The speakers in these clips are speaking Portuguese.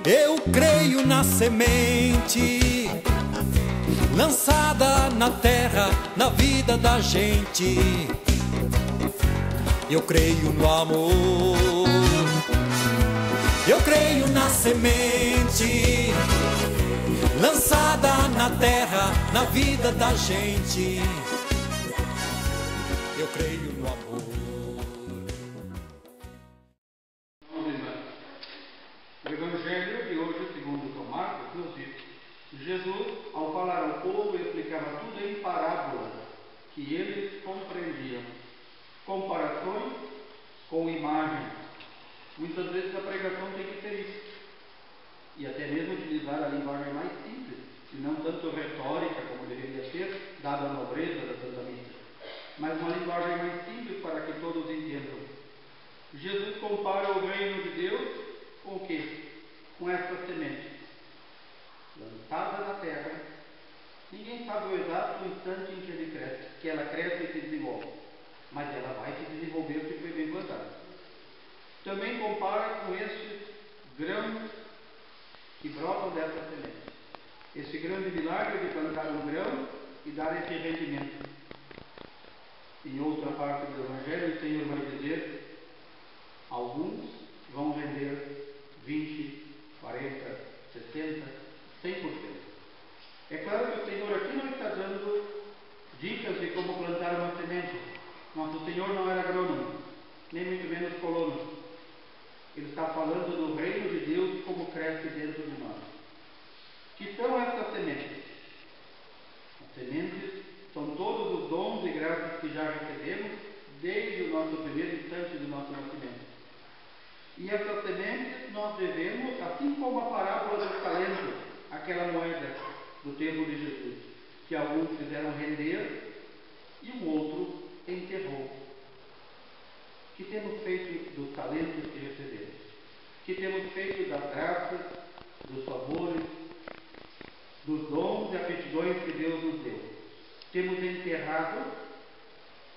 Eu creio na semente lançada na terra, na vida da gente. Eu creio no amor, eu creio na semente lançada na terra, na vida da gente. Eu creio no amor. O Evangelho de hoje, segundo São Marcos, nos diz: Jesus, ao falar ao povo, explicava tudo em parábolas que eles compreendiam. Comparações com imagens. Muitas vezes a pregação tem que ter isso. E até mesmo utilizar a linguagem mais simples, e não tanto retórica como deveria ser, dada a nobreza da Santa Missa, mas uma linguagem mais simples para que todos entendam. Jesus compara o reino de Deus com o quê? Com essa semente lançada na terra. Ninguém sabe o exato instante em que ela cresce e se desenvolve, mas ela vai se desenvolver se foi bem plantada. Também compara com estes grãos que brotam dessa semente. Esse grande milagre de plantar um grão e dar esse rendimento. Em outra parte do Evangelho, o Senhor vai dizer: alguns vão render 20, 40, 60, 100%. É claro que o Senhor aqui não está dando dicas de como plantar uma semente. Nosso Senhor não era agrônomo, nem muito menos colono. Ele está falando do reino de Deus como cresce dentro de nós. Que são essas sementes? As sementes são todos os dons e graças que já recebemos desde o nosso primeiro instante do nosso nascimento. E essas sementes nós devemos, assim como a parábola dos talentos, aquela moeda do tempo de Jesus, que alguns fizeram render e o outro enterrou. Que temos feito dos talentos que recebemos? Que temos feito das graças, dos favores, dos dons e aptidões que Deus nos deu? Temos enterrado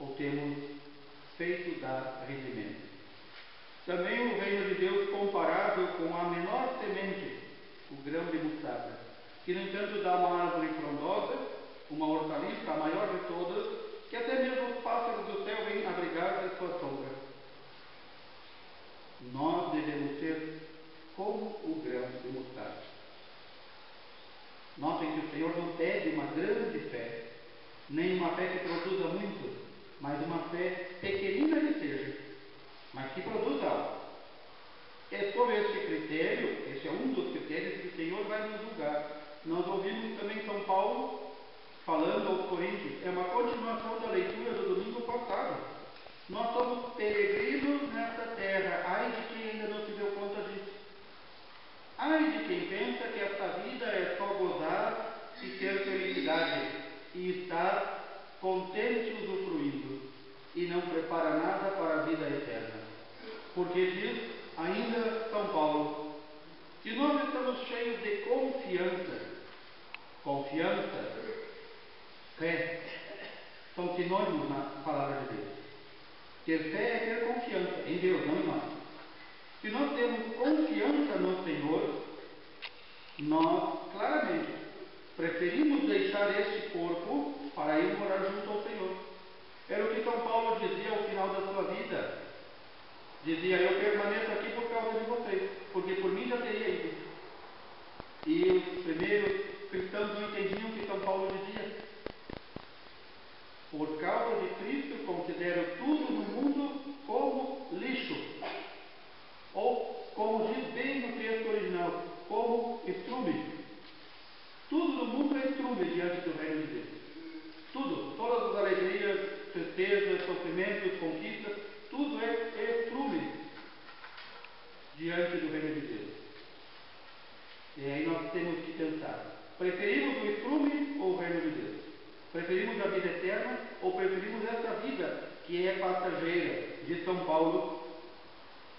ou temos feito dar rendimento? Também o reino de Deus comparável com a menor semente, o grão de mostarda, que no entanto dá uma árvore frondosa, uma hortaliça, a maior de todas, que até mesmo os pássaros do céu vêm abrigar-se à sua sombra. Nós devemos ser como o grão de mostarda. Notem que o Senhor não pede uma grande fé, nem uma fé que produza muito, mas uma fé pequenina que seja, mas que produza algo. É sobre este critério, esse é um dos critérios que o Senhor vai nos julgar. Nós ouvimos também São Paulo falando aos Coríntios, é uma continuação da leitura do domingo passado. Nós somos peregrinos nesta terra. Ai de quem ainda não se deu conta disso. Ai de quem pensa que esta vida é só gozar e ter felicidade e estar contente usufruindo e não prepara nada para a vida eterna. Porque diz ainda São Paulo que nós estamos cheios de confiança. Confiança, fé, são sinônimos na palavra de Deus. Ter fé é ter confiança em Deus, não em nós. Se nós temos confiança no Senhor, nós, claramente, preferimos deixar este corpo para ir morar junto ao Senhor. Era o que São Paulo dizia ao final da sua vida. Dizia: eu permaneço aqui por causa de vocês, porque por mim já teria ido. E os primeiros cristãos não entendiam o que São Paulo dizia. Por causa de Cristo, considero tudo no mundo como lixo. Ou, como diz bem no texto original, como estrume. Tudo no mundo é estrume diante do reino de Deus. Tudo, todas as alegrias, tristezas, sofrimentos, conquistas, tudo é estrume diante do reino de Deus. E aí nós temos que pensar: preferimos o estrume ou o reino de Deus? Preferimos a vida eterna ou preferimos essa vida que é passageira? De São Paulo,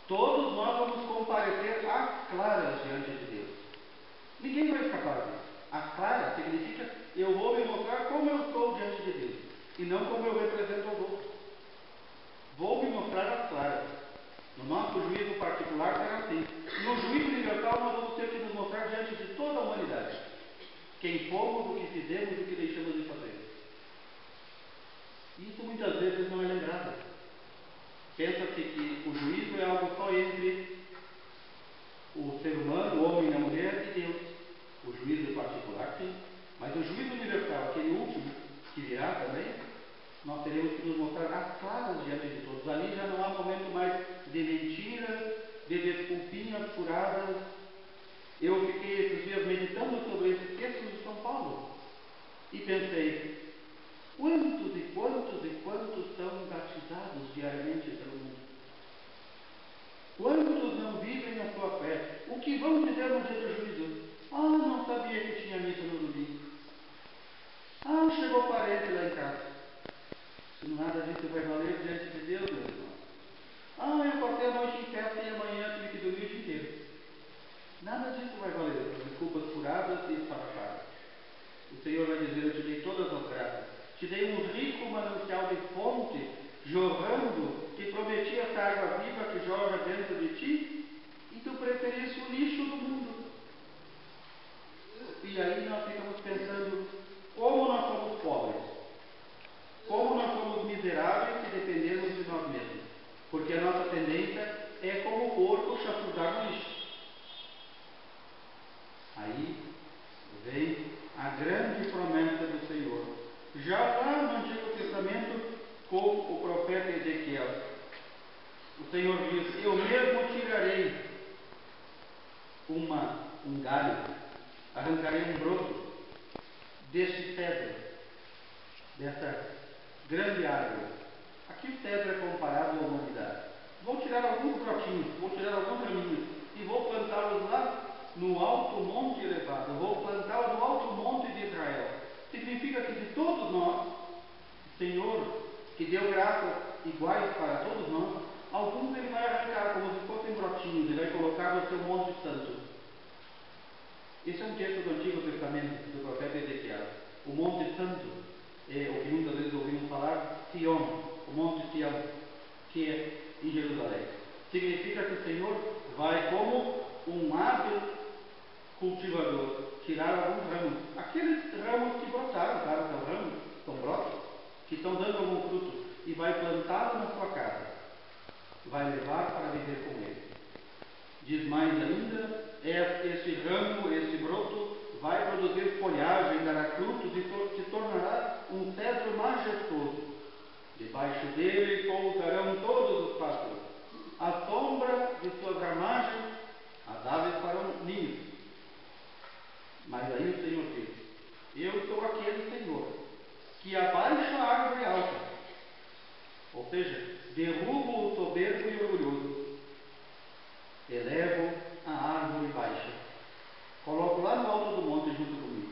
todos nós vamos comparecer às claras diante de Deus. Ninguém vai escapar disso. Às claras significa: eu vou me mostrar como eu sou diante de Deus e não como eu represento aos outros. Vou me mostrar às claras. No nosso juízo particular será assim. No juízo universal nós vamos ter que quem fomos, o que fizemos e o que deixamos de fazer. Isso muitas vezes não é lembrado. Pensa-se que o juízo é algo só entre o ser humano, o homem e a mulher e Deus. O juízo particular, sim. Mas o juízo universal, aquele último, que virá também, nós teremos que nos mostrar as claras diante de todos. Ali já não há momento mais de mentiras, de desculpinhas furadas. Eu fiquei esses dias meditando sobre esses textos de São Paulo e pensei, quantos e quantos e quantos são batizados diariamente pelo mundo? Quantos não vivem a sua fé? O que vão dizer no dia do juízo? Ah, não sabia que tinha missa no domingo. Ah, chegou parente lá em casa. Se nada disso vai valer diante de Deus, meu irmão. Ah, eu passei a noite em festa e amanhã tive que dormir o dia inteiro. Nada disso vai valer. Desculpas furadas e esfarrapadas. O Senhor vai dizer, eu te dei todas as graças. Te dei um rico manancial de fonte, jorrando, que prometia essa água viva que jorra dentro de ti, e tu preferiste o lixo do mundo. E aí nós ficamos pensando, como nós somos pobres, como nós somos miseráveis se dependemos de nós mesmos, porque a nossa tendência é como o porco chafurdar no lixo. Aí vem a grande promessa do Senhor, já lá no Antigo Testamento, com o profeta Ezequiel. O Senhor diz, eu mesmo tirarei um galho, arrancarei um broto deste cedro, dessa grande árvore. Aqui o cedro é comparado à humanidade. Vou tirar alguns brotinhos, vou tirar alguns raminhos e vou plantá-los lá no alto monte elevado. Vou plantá-los no alto monte de Israel. Significa que de todos nós, o Senhor, que deu graças iguais para todos nós, alguns Ele vai arrancar como se fossem brotinhos e vai colocar no seu monte santo. Esse é um texto do Antigo Testamento, do profeta Ezequiel. O Monte Santo é o que muitas vezes ouvimos falar, Sião, o Monte Sião, que é em Jerusalém. Significa que o Senhor vai como um hábil cultivador tirar alguns ramos. Aqueles ramos que brotaram, claro, são ramos, são brotos, que estão dando algum fruto, e vai plantá-lo na sua casa. Vai levar para viver com ele. Diz mais ainda, esse ramo, esse broto, vai produzir folhagem, dará frutos e se tornará um cedro majestoso. Debaixo dele pousarão todos os pássaros. À sombra de suas ramagens, as aves farão ninhos. Mas aí o Senhor diz, eu sou aquele Senhor que abaixa a árvore alta, ou seja, derrubo o soberbo e orgulhoso, elevo a árvore baixa, coloco lá no alto do monte junto comigo,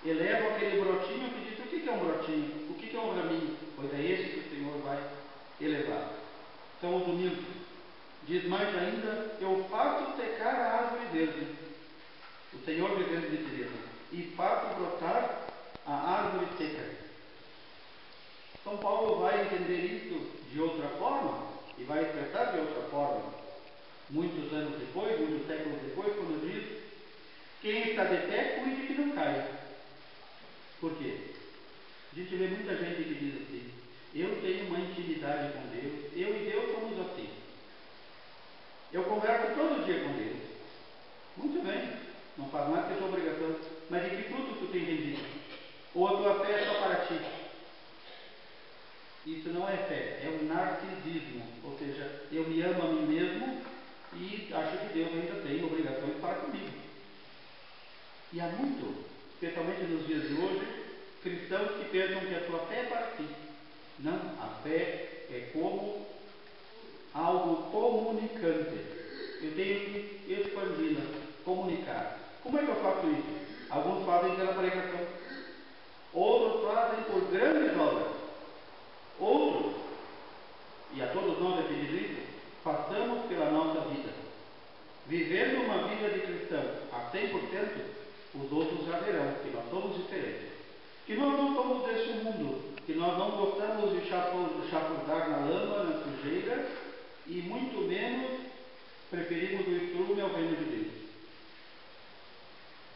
elevo aquele brotinho que diz, o que é um brotinho? O que é um raminho? Pois é esse que o Senhor vai elevar. São os humildes. Diz mais ainda, eu faço secar a árvore verde. O Senhor dizendo de si mesmo, e faço brotar a árvore seca. São Paulo vai entender isso de outra forma e vai expressar de outra forma. Muitos anos depois, muitos séculos depois, quando diz, quem está de pé, cuide que não caia. Por quê? A gente vê muita gente que diz assim, eu tenho uma intimidade com Deus, eu e Deus somos assim. Eu converso todo dia com Deus. Muito bem, não faz mais que a sua obrigação. Mas em que fruto tu tem rendido? Ou a tua fé é só para ti? Isso não é fé, é um narcisismo. Ou seja, eu me amo a mim mesmo e acho que Deus ainda tem obrigações para comigo. E há muito, especialmente nos dias de hoje, cristãos que pensam que a sua fé é para si. Não, a fé é como algo comunicante. Eu tenho que expandi-la, comunicar. Como é que eu faço isso? Alguns fazem pela pregação, outros fazem por grandes obras, outros, e a todos nós é pedido isso, façamos pela nossa vida. Vivendo uma vida de cristão a 100%, os outros já verão que nós somos diferentes. Que nós não somos deste mundo, que nós não gostamos de chafurdar na lama, na sujeira, e muito menos preferimos o estrume ao reino de Deus.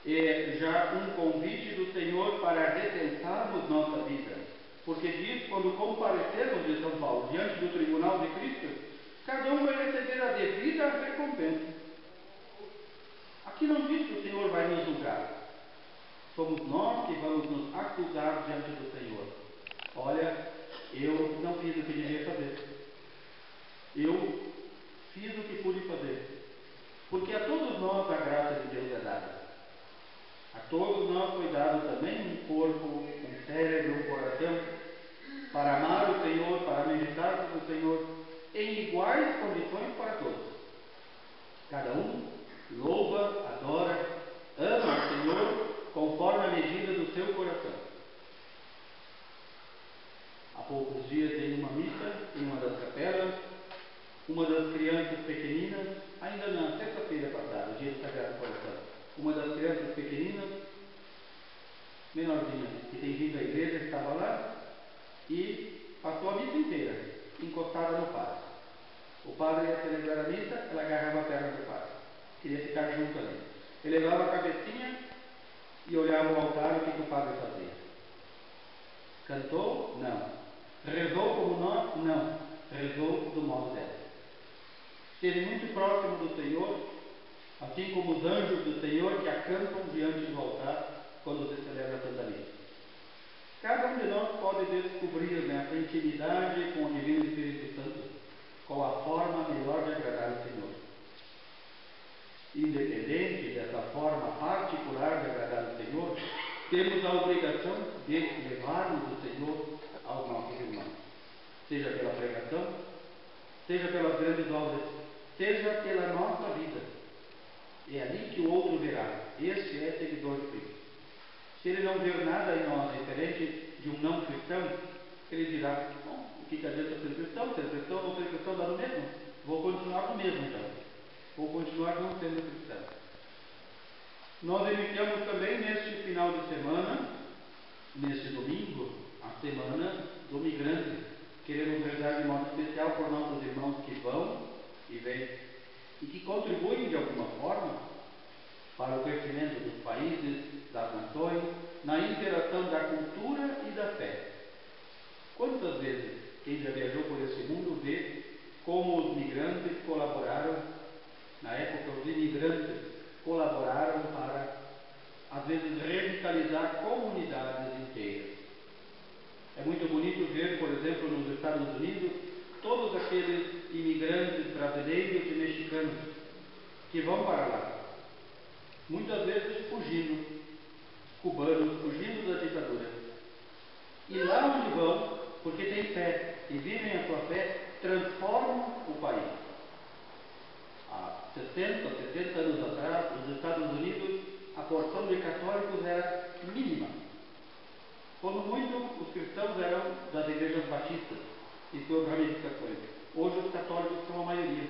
já um convite do Senhor para repensarmos nossa vida. Porque diz, quando comparecermos de São Paulo diante do tribunal de Cristo, cada um vai receber a devida recompensa. Aqui não diz que o Senhor vai nos julgar. Somos nós que vamos nos acusar diante do Senhor. Olha, eu não fiz o que devia fazer. Eu fiz o que pude fazer. Porque a todos nós a graça de Deus é dada. A todos nós foi dado também um corpo, um cérebro, um coração, para amar o Senhor, para meditar sobre o Senhor, em iguais condições para todos. Cada um louva, adora, ama o Senhor conforme a medida do seu coração. Há poucos dias, em uma missa, em uma das capelas, uma das crianças pequeninas, ainda na sexta-feira passada, dia do Sagrado Coração, uma das crianças pequeninas, menorzinha, que tem vindo à igreja, estava lá e passou a missa inteira encostada no padre. O padre ia celebrar a missa, ela agarrava a perna do padre, queria ficar junto ali. Ele levava a cabecinha e olhava o altar, o que o padre fazia. Cantou? Não. Rezou como nós? Não. Rezou do modo dela. Esteve muito próximo do Senhor, assim como os anjos do Senhor que acampam diante do altar quando se celebra a Santa Missa. Cada um de nós pode descobrir nessa intimidade com o Divino Espírito Santo qual a forma melhor de agradar o Senhor. Independente dessa forma particular de agradar o Senhor, temos a obrigação de levarmos o Senhor aos nossos irmãos, seja pela pregação, seja pelas grandes obras, seja pela nossa vida. É ali que o outro verá. Este é seguidor de Cristo. Se ele não ver nada em nós diferente de um não cristão, ele dirá: bom, o que adianta ser cristão? Ser cristão ou ser cristão dá no mesmo? Vou continuar no mesmo então. Vou continuar não sendo cristão. Nós iniciamos também neste final de semana, neste domingo, a semana do migrante. Queremos rezar de modo especial por nossos irmãos que vão e vêm e que contribuem de alguma forma para o crescimento dos países, das nações, na interação da cultura e da fé. Quantas vezes quem já viajou por esse mundo vê como os migrantes colaboraram, na época os imigrantes colaboraram para, às vezes, revitalizar comunidades inteiras. É muito bonito ver, por exemplo, nos Estados Unidos, todos aqueles imigrantes brasileiros e mexicanos que vão para lá, muitas vezes fugindo, cubanos, fugindo da ditadura. E lá onde vão, porque têm fé e vivem a sua fé, transformam o país. Há 60, 70 anos atrás, nos Estados Unidos, a porção de católicos era mínima. Quando muito, os cristãos eram das igrejas batistas e suas ramificações. Hoje os católicos são a maioria.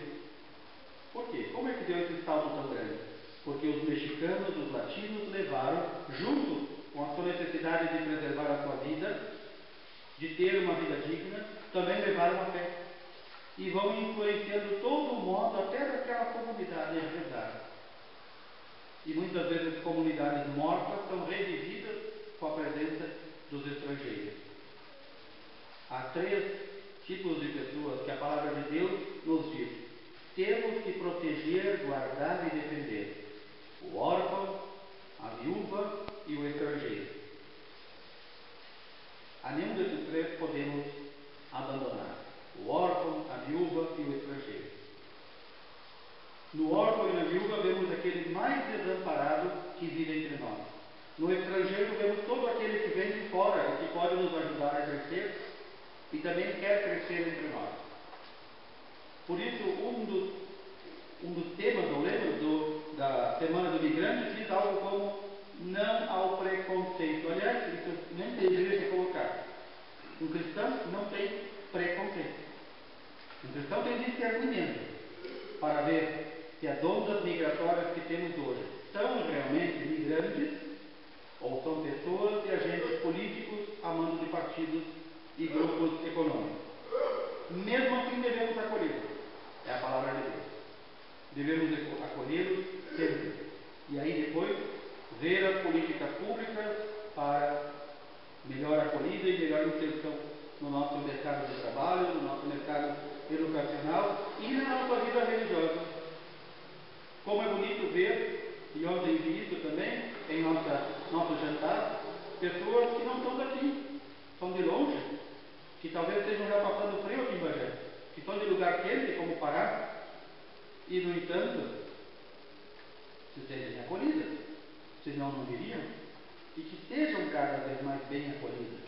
Por quê? Como é que deu esse salto tão grande? Porque os mexicanos, os latinos, levaram, junto com a sua necessidade de preservar a sua vida, de ter uma vida digna, também levaram a fé. E vão influenciando todo o modo, até daquela comunidade a rezar. E muitas vezes comunidades mortas são revividas com a presença dos estrangeiros. Há 3 tipos de pessoas que a palavra de Deus nos diz: temos que proteger, guardar e defender: o órfão, a viúva e o estrangeiro. A nenhum desses 3 podemos abandonar: o órfão, a viúva e o estrangeiro. No órfão e na viúva vemos aquele mais desamparado que vive entre nós. No estrangeiro vemos todo aquele que vem de fora e que pode nos ajudar a crescer e também quer crescer entre nós. Por isso, um dos temas ou lemas da Semana do Migrante diz algo como: não ao preconceito. Aliás, isso nem deveria ser colocado. Um cristão não tem preconceito. Um cristão tem discernimento para ver se as ondas migratórias que temos hoje são realmente migrantes ou são pessoas e agentes políticos a mando de partidos e grupos econômicos. Mesmo assim devemos acolhê-los. É a palavra de Deus. Devemos acolhê-los sempre. E aí depois ver as políticas públicas para melhor acolhida e melhor inserção no nosso mercado de trabalho, no nosso mercado educacional e na nossa vida religiosa. Como é bonito ver, e ontem vi isso também em nosso jantar, pessoas que não são daqui, são de longe, que talvez estejam já passando frio aqui em Bagé, que são de lugar quente como Pará, e no entanto se sentem acolhidas, senão não viriam, e que sejam cada vez mais bem acolhidas.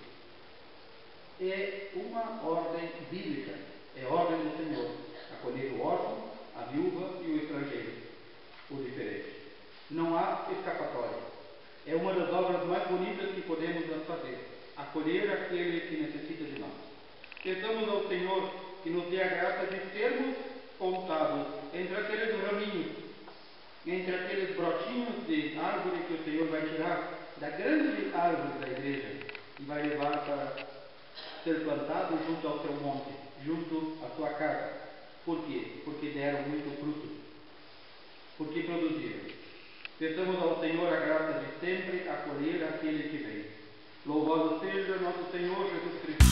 É uma ordem bíblica, é ordem do Senhor, acolher o órfão, a viúva e o estrangeiro, o diferente. Não há escapatória. É uma das obras mais bonitas que podemos fazer, acolher aquele que necessita de nós. Peçamos ao Senhor que nos dê a graça de sermos contados entre aqueles raminhos, entre aqueles brotinhos de árvore que o Senhor vai tirar da grande árvore da igreja e vai levar para ser plantado junto ao seu monte, junto à sua casa. Por quê? Porque deram muito fruto. Porque produziram. Peçamos ao Senhor a graça de sempre acolher aquele que vem. Louvado seja nosso Senhor Jesus Cristo.